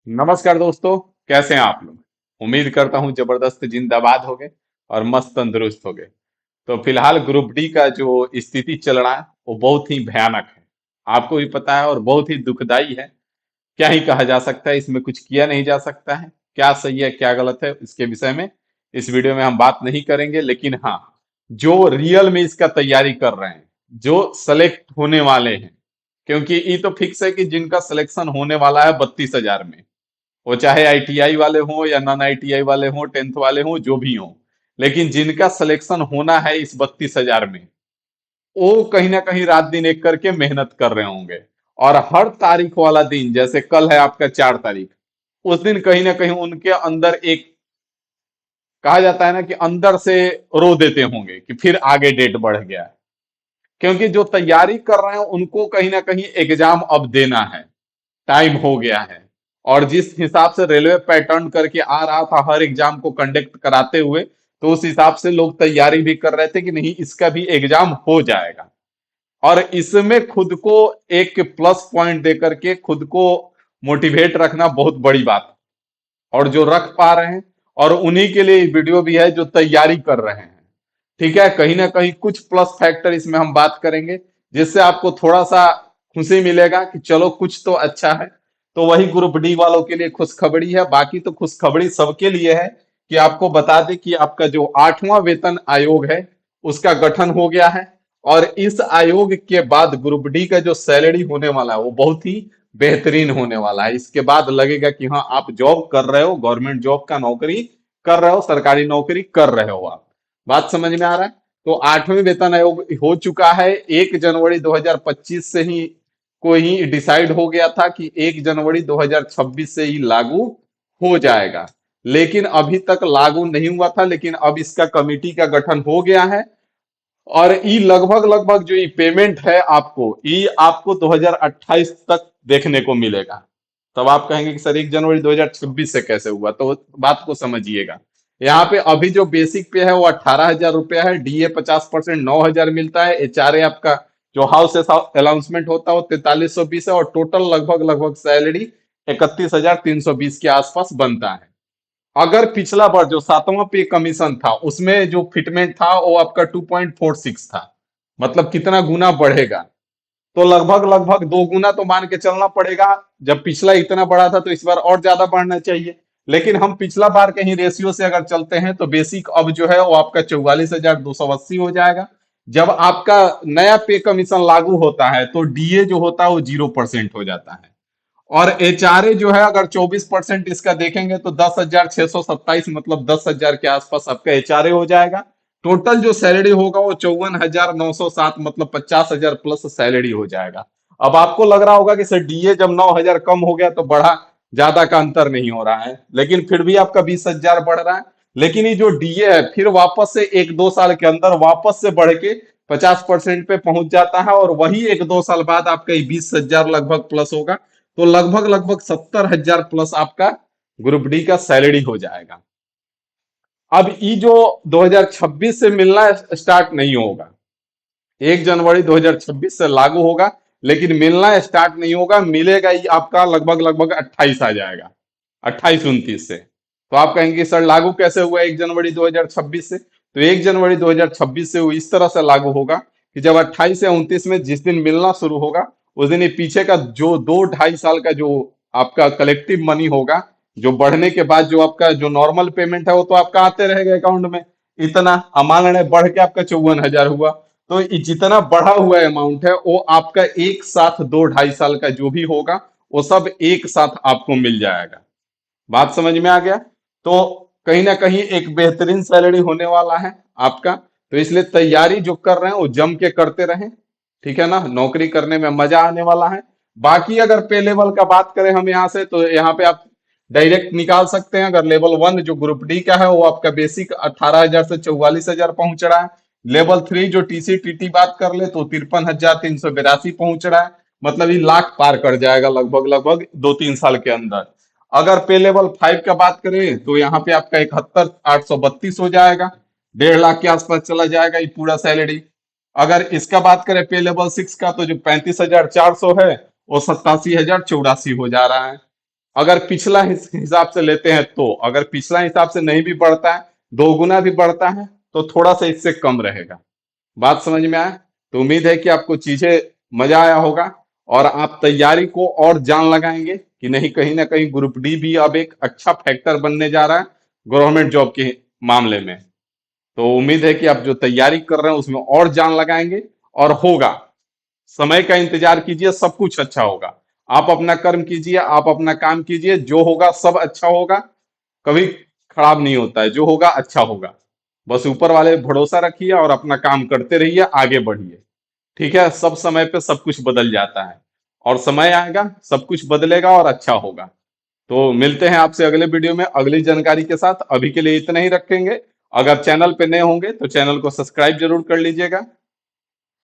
नमस्कार दोस्तों। कैसे हैं आप लोग। उम्मीद करता हूं जबरदस्त जिंदाबाद हो गए और मस्त तंदुरुस्त हो गए। तो फिलहाल ग्रुप डी का जो स्थिति चल रहा है वो बहुत ही भयानक है। आपको भी पता है और बहुत ही दुखदाई है। क्या ही कहा जा सकता है, इसमें कुछ किया नहीं जा सकता है। क्या सही है क्या गलत है इसके विषय में इस वीडियो में हम बात नहीं करेंगे, लेकिन हाँ, जो रियल में इसका तैयारी कर रहे हैं, जो सेलेक्ट होने वाले हैं, क्योंकि ये तो फिक्स है कि जिनका सिलेक्शन होने वाला है 32,000 में, वो चाहे आईटीआई वाले हों या नॉन आईटीआई वाले हों, टेंथ वाले हों, जो भी हों, लेकिन जिनका सिलेक्शन होना है इस 32,000 में, वो कहीं ना कहीं रात दिन एक करके मेहनत कर रहे होंगे। और हर तारीख वाला दिन, जैसे कल है आपका 4 तारीख, उस दिन कहीं ना कहीं उनके अंदर एक, कहा जाता है ना कि अंदर से रो देते होंगे कि फिर आगे डेट बढ़ गया। क्योंकि जो तैयारी कर रहे हैं उनको कहीं ना कहीं एग्जाम अब देना है, टाइम हो गया है। और जिस हिसाब से रेलवे पैटर्न करके आ रहा था हर एग्जाम को कंडक्ट कराते हुए, तो उस हिसाब से लोग तैयारी भी कर रहे थे कि नहीं, इसका भी एग्जाम हो जाएगा। और इसमें खुद को एक प्लस पॉइंट दे करके खुद को मोटिवेट रखना बहुत बड़ी बात है। और जो रख पा रहे हैं, और उन्हीं के लिए ये वीडियो भी है जो तैयारी कर रहे हैं। ठीक है, कहीं ना कहीं कुछ प्लस फैक्टर इसमें हम बात करेंगे, जिससे आपको थोड़ा सा खुशी मिलेगा कि चलो कुछ तो अच्छा है। तो वही ग्रुप डी वालों के लिए खुशखबरी है। बाकी तो खुशखबरी सबके लिए है कि आपको बता दें कि आपका जो 8वां वेतन आयोग है उसका गठन हो गया है। और इस आयोग के बाद ग्रुप डी का जो सैलरी होने वाला है वो बहुत ही बेहतरीन होने वाला है। इसके बाद लगेगा कि हाँ, आप जॉब कर रहे हो, गवर्नमेंट जॉब का नौकरी कर रहे हो, सरकारी नौकरी कर रहे हो आप। बात समझ में आ रहा है। तो 8वें वेतन आयोग हो चुका है। 1 जनवरी 2025 से ही को ही डिसाइड हो गया था कि 1 जनवरी 2026 से ही लागू हो जाएगा। लेकिन अभी तक लागू नहीं हुआ था, लेकिन अब इसका कमेटी का गठन हो गया है। और ये लगभग लगभग जो ये पेमेंट है आपको, ये आपको 2028 तक देखने को मिलेगा। तब आप कहेंगे कि सर 1 जनवरी 2026 से कैसे हुआ, तो बात को समझिएगा। यहाँ पे अभी जो बेसिक पे है वो 18,000 रुपया है, डीए 50% 9,000 मिलता है, एचआरए आपका जो हाउस अलाउंसमेंट होता है वो 4320 है, और टोटल लगभग लगभग सैलरी 31,320 के आसपास बनता है। अगर पिछला बार जो 7वां पे कमीशन था उसमें जो फिटमेंट था वो आपका 2.46 था, मतलब कितना गुना बढ़ेगा। तो लगभग लगभग 2 गुना तो मान के चलना पड़ेगा। जब पिछला इतना बढ़ा था तो इस बार और ज्यादा बढ़ना चाहिए। लेकिन हम पिछला बार के ही रेशियो से अगर चलते हैं तो बेसिक अब जो है वो आपका 44,280 हो जाएगा। जब आपका नया पे कमीशन लागू होता है तो डीए जो होता है वो 0% हो जाता है। और एचआरए जो है अगर 24% इसका देखेंगे तो 10,627, मतलब 10,000 के आसपास आपका एचआरए हो जाएगा। टोटल जो सैलरी होगा वो 54,907, मतलब 50,000 प्लस सैलरी हो जाएगा। अब आपको लग रहा होगा कि सर डीए जब 9,000 कम हो गया तो बढ़ा, ज्यादा का अंतर नहीं हो रहा है, लेकिन फिर भी आपका 20,000 बढ़ रहा है। लेकिन ये जो डीए है फिर वापस से 1-2 साल के अंदर वापस से बढ़ के 50% पे पहुंच जाता है, और वही 1-2 साल बाद आपका ये 20,000 लगभग प्लस होगा। तो लगभग लगभग 70,000 प्लस आपका ग्रुप डी का सैलरी हो जाएगा। अब ये जो 2026 से मिलना स्टार्ट नहीं होगा, 1 जनवरी 2026 से लागू होगा, लेकिन मिलना स्टार्ट नहीं होगा। मिलेगा ये आपका लगभग लगभग 28 आ जाएगा, 28-29 से। तो आप कहेंगे सर लागू कैसे हुआ 1 जनवरी 2026 से, तो 1 जनवरी 2026 से वो इस तरह से लागू होगा कि जब 28 या 29 में जिस दिन मिलना शुरू होगा, उस दिन ये पीछे का जो 2-2.5 साल का जो आपका कलेक्टिव मनी होगा, जो बढ़ने के बाद जो आपका जो नॉर्मल पेमेंट है वो तो आपका आते रहेगा अकाउंट में। इतना अमान है बढ़ के आपका 54,000 हुआ। तो ये जितना बढ़ा हुआ अमाउंट है वो आपका एक साथ 2-2.5 साल का जो भी होगा वो सब एक साथ आपको मिल जाएगा। बात समझ में आ गया। तो कहीं ना कहीं एक बेहतरीन सैलरी होने वाला है आपका। तो इसलिए तैयारी जो कर रहे हैं वो जम के करते रहें। ठीक है ना, नौकरी करने में मजा आने वाला है। बाकी अगर पे लेवल का बात करें हम यहाँ से, तो यहाँ पे आप डायरेक्ट निकाल सकते हैं। अगर लेवल 1 जो ग्रुप डी का है वो आपका बेसिक 18,000 से 44,000 पहुंच रहा है। लेवल 3 जो टीसी टीटी बात कर ले तो 53,382 पहुंच रहा है। मतलब ये लाख पार कर जाएगा लगभग लगभग 2-3 साल के अंदर। अगर पे लेवल 5 का बात करें तो यहाँ पे आपका 71,832 हो जाएगा, 1.5 लाख के आसपास चला जाएगा ये पूरा सैलरी। अगर इसका बात करें पे लेवल 6 का, तो जो 35,400 है वो 87,084 हो जा रहा है। अगर पिछला हिसाब से लेते हैं तो अगर पिछला हिसाब से नहीं भी बढ़ता है, 2 गुना भी बढ़ता है, तो थोड़ा सा इससे कम रहेगा। बात समझ में आया? तो उम्मीद है कि आपको चीजें मजा आया होगा और आप तैयारी को और जान लगाएंगे कि नहीं, कहीं ना कहीं ग्रुप डी भी अब एक अच्छा फैक्टर बनने जा रहा है गवर्नमेंट जॉब के मामले में। तो उम्मीद है कि आप जो तैयारी कर रहे हैं उसमें और जान लगाएंगे और होगा। समय का इंतजार कीजिए, सब कुछ अच्छा होगा। आप अपना कर्म कीजिए, आप अपना काम कीजिए, जो होगा सब अच्छा होगा। कभी खराब नहीं होता है, जो होगा अच्छा होगा। बस ऊपर वाले पे भरोसा रखिए और अपना काम करते रहिए, आगे बढ़िए। ठीक है, सब समय पे सब कुछ बदल जाता है और समय आएगा, सब कुछ बदलेगा और अच्छा होगा। तो मिलते हैं आपसे अगले वीडियो में अगली जानकारी के साथ। अभी के लिए इतना ही रखेंगे। अगर चैनल पे नए होंगे तो चैनल को सब्सक्राइब जरूर कर लीजिएगा।